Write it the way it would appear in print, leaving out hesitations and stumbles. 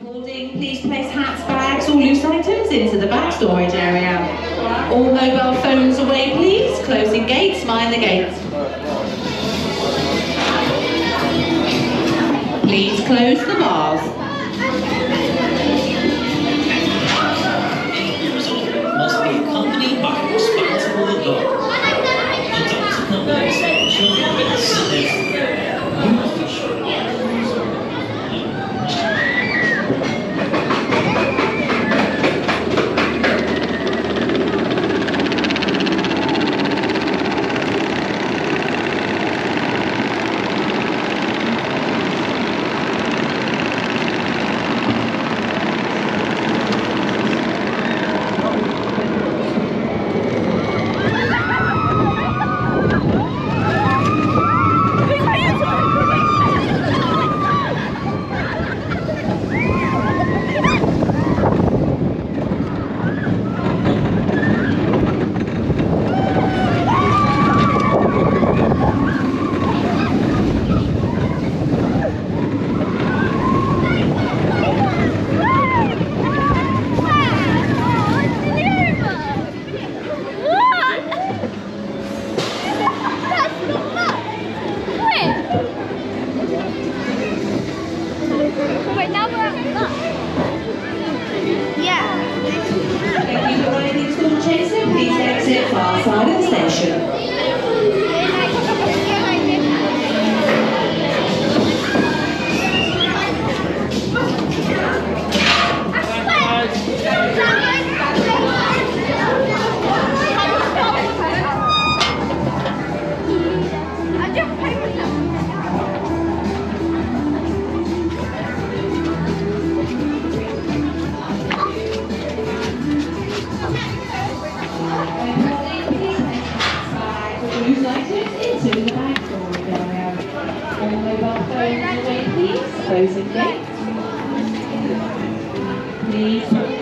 Boarding, please place hats, bags, or loose items into the bag storage area. All mobile phones away, please. Closing gates, mind the gates. Please close the bars. Any resort must be accompanied by a responsible adult. Adults accompanying children with sit everywhere. You must be sure to lock the resort. Wait, now we're at the bus. Yeah. Thank you for riding School Chaser. Please exit far side of the station. Loose items into the bag storage area. All mobile phones away, please. Closing gates. Please.